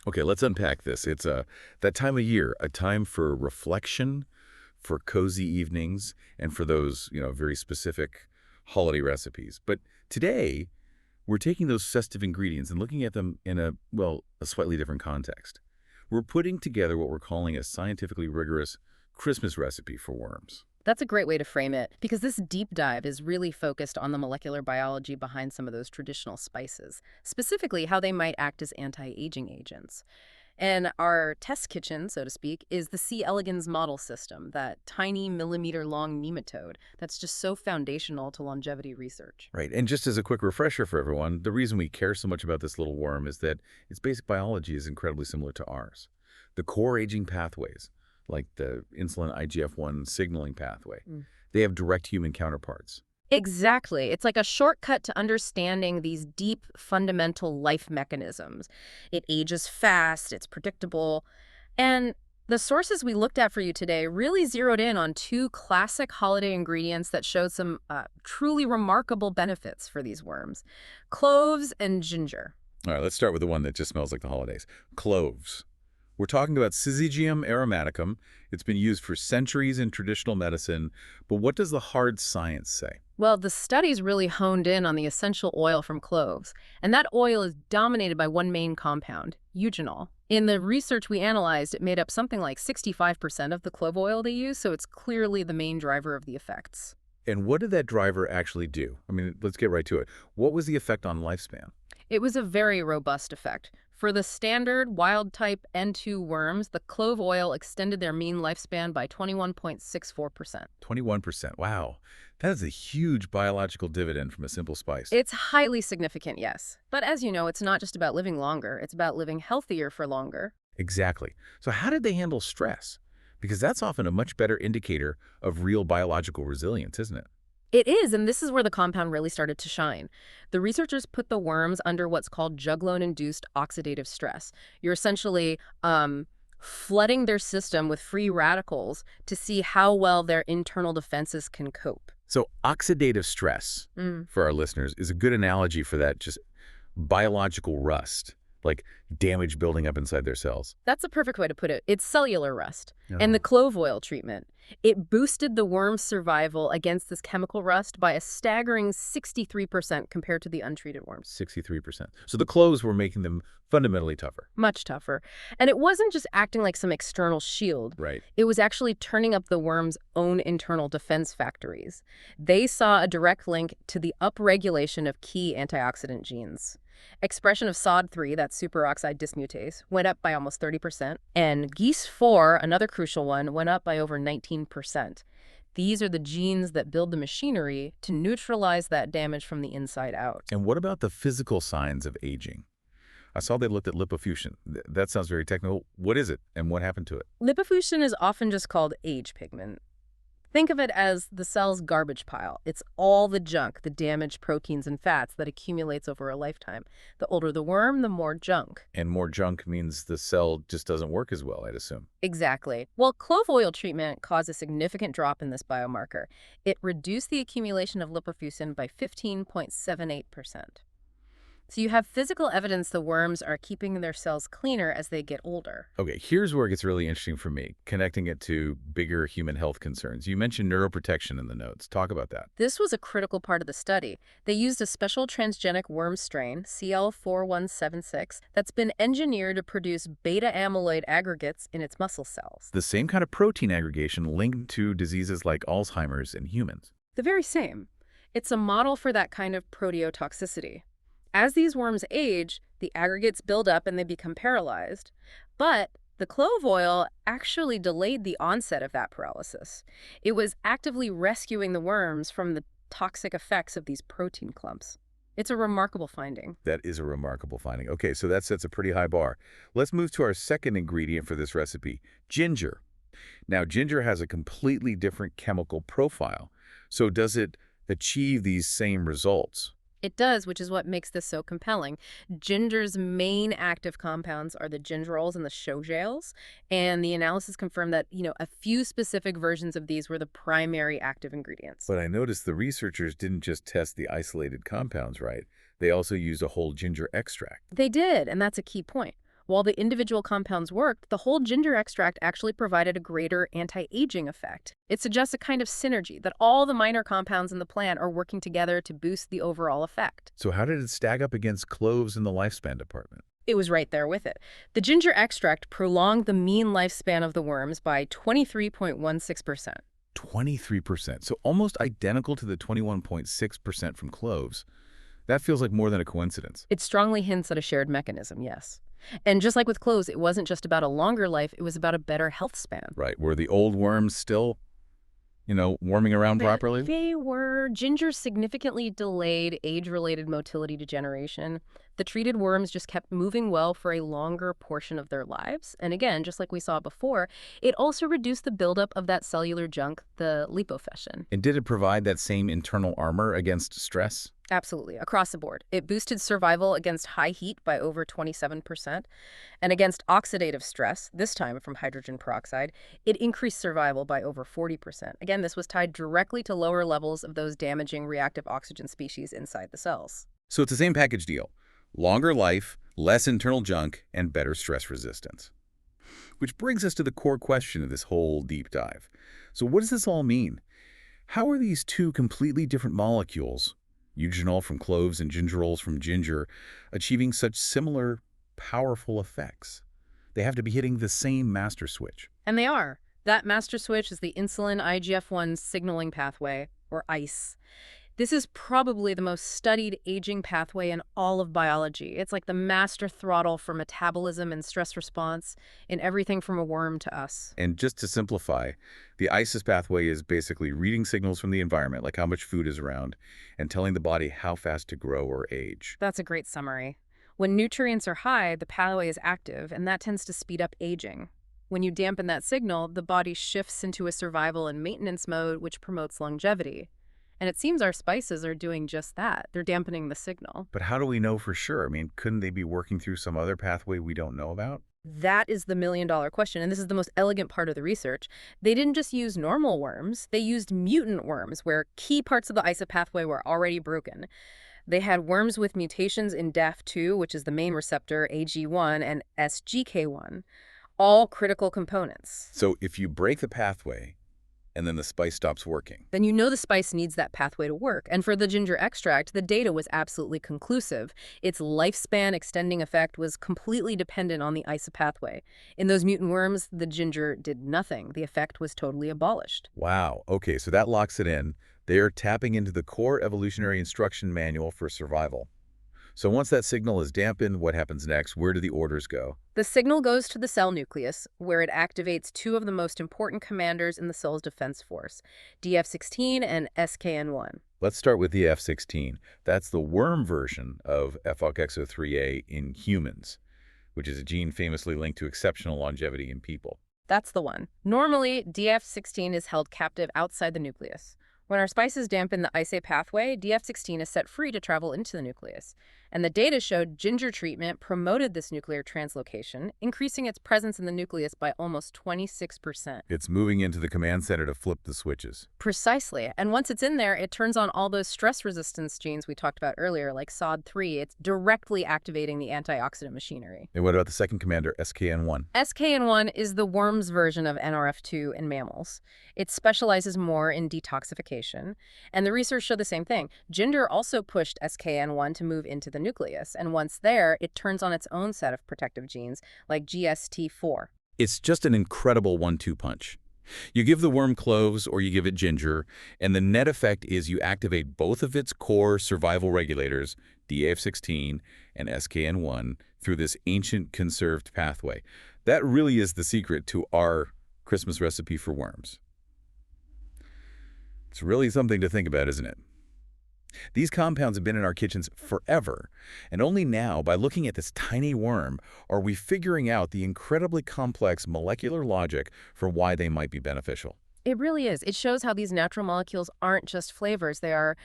Okay, let's unpack this. It's that time of year, a time for reflection, for cozy evenings, and for those, very specific holiday recipes. But today, we're taking those festive ingredients and looking at them in a slightly different context. We're putting together what we're calling a scientifically rigorous Christmas recipe for worms. That's a great way to frame it, because this deep dive is really focused on the molecular biology behind some of those traditional spices, specifically how they might act as anti-aging agents. And our test kitchen, so to speak, is the C. elegans model system, that tiny millimeter-long nematode that's just so foundational to longevity research. Right, and just as a quick refresher for everyone, the reason we care so much about this little worm is that its basic biology is incredibly similar to ours. The core aging pathways, like the insulin IGF-1 signaling pathway, they have direct human counterparts. Exactly. It's like a shortcut to understanding these deep, fundamental life mechanisms. It ages fast, it's predictable, and the sources we looked at for you today really zeroed in on two classic holiday ingredients that showed some truly remarkable benefits for these worms: cloves and ginger. All right, let's start with the one that just smells like the holidays. Cloves. We're talking about Syzygium aromaticum. It's been used for centuries in traditional medicine, but what does the hard science say? Well, the studies really honed in on the essential oil from cloves, and that oil is dominated by one main compound, eugenol. In the research we analyzed, it made up something like 65% of the clove oil they use, so it's clearly the main driver of the effects. And what did that driver actually do? I mean, let's get right to it. What was the effect on lifespan? It was a very robust effect. For the standard wild-type N2 worms, the clove oil extended their mean lifespan by 21.64%. 21%. Wow. That is a huge biological dividend from a simple spice. It's highly significant, yes. But as you know, it's not just about living longer, it's about living healthier for longer. Exactly. So how did they handle stress? Because that's often a much better indicator of real biological resilience, isn't it? It is, and this is where the compound really started to shine. The researchers put the worms under what's called juglone-induced oxidative stress. You're essentially flooding their system with free radicals to see how well their internal defenses can cope. So oxidative stress, for our listeners, is a good analogy for that just biological rust, like damage building up inside their cells. That's a perfect way to put it. It's cellular rust. Oh. And the clove oil treatment, it boosted the worm's survival against this chemical rust by a staggering 63% compared to the untreated worms. 63%. So the cloves were making them fundamentally tougher. Much tougher. And it wasn't just acting like some external shield. Right. It was actually turning up the worm's own internal defense factories. They saw a direct link to the upregulation of key antioxidant genes. Expression of SOD3, that's superoxide dismutase, went up by almost 30%, and GIS4, another crucial one, went up by over 19%. These are the genes that build the machinery to neutralize that damage from the inside out. And what about the physical signs of aging? I saw they looked at lipofuscin. That sounds very technical. What is it, and what happened to it? Lipofuscin is often just called age pigment. Think of it as the cell's garbage pile. It's all the junk, the damaged proteins and fats that accumulates over a lifetime. The older the worm, the more junk. And more junk means the cell just doesn't work as well, I'd assume. Exactly. Well, clove oil treatment caused a significant drop in this biomarker. It reduced the accumulation of lipofuscin by 15.78%. So you have physical evidence the worms are keeping their cells cleaner as they get older. Okay, here's where it gets really interesting for me, connecting it to bigger human health concerns. You mentioned neuroprotection in the notes. Talk about that. This was a critical part of the study. They used a special transgenic worm strain, CL4176, that's been engineered to produce beta-amyloid aggregates in its muscle cells. The same kind of protein aggregation linked to diseases like Alzheimer's in humans. The very same. It's a model for that kind of proteotoxicity. As these worms age, the aggregates build up and they become paralyzed. But the clove oil actually delayed the onset of that paralysis. It was actively rescuing the worms from the toxic effects of these protein clumps. It's a remarkable finding. That is a remarkable finding. Okay, so that sets a pretty high bar. Let's move to our second ingredient for this recipe, ginger. Now, ginger has a completely different chemical profile. So does it achieve these same results? It does, which is what makes this so compelling. Ginger's main active compounds are the gingerols and the shogaels, and the analysis confirmed that, a few specific versions of these were the primary active ingredients. But I noticed the researchers didn't just test the isolated compounds, right? They also used a whole ginger extract. They did, and that's a key point. While the individual compounds worked, the whole ginger extract actually provided a greater anti-aging effect. It suggests a kind of synergy, that all the minor compounds in the plant are working together to boost the overall effect. So how did it stack up against cloves in the lifespan department? It was right there with it. The ginger extract prolonged the mean lifespan of the worms by 23.16%. 23%, so almost identical to the 21.6% from cloves. That feels like more than a coincidence. It strongly hints at a shared mechanism, yes. And just like with cloves, it wasn't just about a longer life, it was about a better health span. Right, were the old worms still, warming around properly? They were. Ginger significantly delayed age-related motility degeneration. The treated worms just kept moving well for a longer portion of their lives. And again, just like we saw before, it also reduced the buildup of that cellular junk, the lipofuscin. And did it provide that same internal armor against stress? Absolutely, across the board. It boosted survival against high heat by over 27%, and against oxidative stress, this time from hydrogen peroxide, it increased survival by over 40%. Again, this was tied directly to lower levels of those damaging reactive oxygen species inside the cells. So it's the same package deal. Longer life, less internal junk, and better stress resistance. Which brings us to the core question of this whole deep dive. So what does this all mean? How are these two completely different molecules, eugenol from cloves and gingerols from ginger, achieving such similar, powerful effects? They have to be hitting the same master switch. And they are. That master switch is the insulin IGF-1 signaling pathway, or ICE. This is probably the most studied aging pathway in all of biology. It's like the master throttle for metabolism and stress response in everything from a worm to us. And just to simplify, the ICES pathway is basically reading signals from the environment, like how much food is around, and telling the body how fast to grow or age. That's a great summary. When nutrients are high, the pathway is active, and that tends to speed up aging. When you dampen that signal, the body shifts into a survival and maintenance mode, which promotes longevity. And it seems our spices are doing just that. They're dampening the signal. But how do we know for sure? I mean, couldn't they be working through some other pathway we don't know about? That is the million-dollar question, and this is the most elegant part of the research. They didn't just use normal worms. They used mutant worms, where key parts of the ISA pathway were already broken. They had worms with mutations in DAF2, which is the main receptor, AG1, and SGK1, all critical components. So if you break the pathway, and then the spice stops working, then you know the spice needs that pathway to work. And for the ginger extract, the data was absolutely conclusive. Its lifespan extending effect was completely dependent on the ISA pathway. In those mutant worms, the ginger did nothing. The effect was totally abolished. Wow. Okay, so that locks it in. They are tapping into the core evolutionary instruction manual for survival. So once that signal is dampened, what happens next? Where do the orders go? The signal goes to the cell nucleus, where it activates two of the most important commanders in the cell's defense force, DF16 and SKN1. Let's start with the F16. That's the worm version of FOXO3A in humans, which is a gene famously linked to exceptional longevity in people. That's the one. Normally, DF16 is held captive outside the nucleus. When our spices dampen the ISA pathway, DF16 is set free to travel into the nucleus. And the data showed ginger treatment promoted this nuclear translocation, increasing its presence in the nucleus by almost 26%. It's moving into the command center to flip the switches. Precisely. And once it's in there, it turns on all those stress resistance genes we talked about earlier, like SOD3. It's directly activating the antioxidant machinery. And what about the second commander, SKN1? SKN1 is the worm's version of NRF2 in mammals. It specializes more in detoxification. And the research showed the same thing. Ginger also pushed SKN1 to move into the nucleus, and once there, it turns on its own set of protective genes, like GST4. It's just an incredible 1-2 punch. You give the worm cloves or you give it ginger, and the net effect is you activate both of its core survival regulators, DAF16 and SKN1, through this ancient conserved pathway. That really is the secret to our Christmas recipe for worms. It's really something to think about, isn't it? These compounds have been in our kitchens forever, and only now, by looking at this tiny worm, are we figuring out the incredibly complex molecular logic for why they might be beneficial. It really is. It shows how these natural molecules aren't just flavors. They are,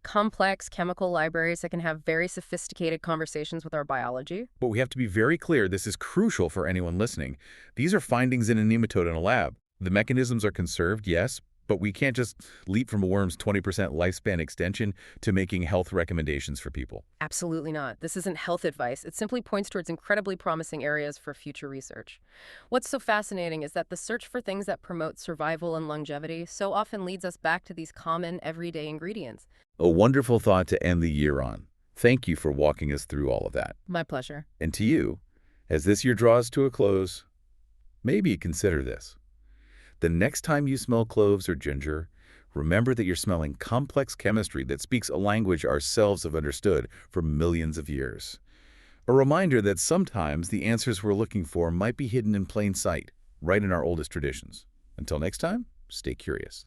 complex chemical libraries that can have very sophisticated conversations with our biology. But we have to be very clear, this is crucial for anyone listening. These are findings in a nematode in a lab. The mechanisms are conserved, yes, But we can't just leap from a worm's 20% lifespan extension to making health recommendations for people. Absolutely not. This isn't health advice. It simply points towards incredibly promising areas for future research. What's so fascinating is that the search for things that promote survival and longevity so often leads us back to these common, everyday ingredients. A wonderful thought to end the year on. Thank you for walking us through all of that. My pleasure. And to you, as this year draws to a close, maybe consider this. The next time you smell cloves or ginger, remember that you're smelling complex chemistry that speaks a language ourselves have understood for millions of years. A reminder that sometimes the answers we're looking for might be hidden in plain sight, right in our oldest traditions. Until next time, stay curious.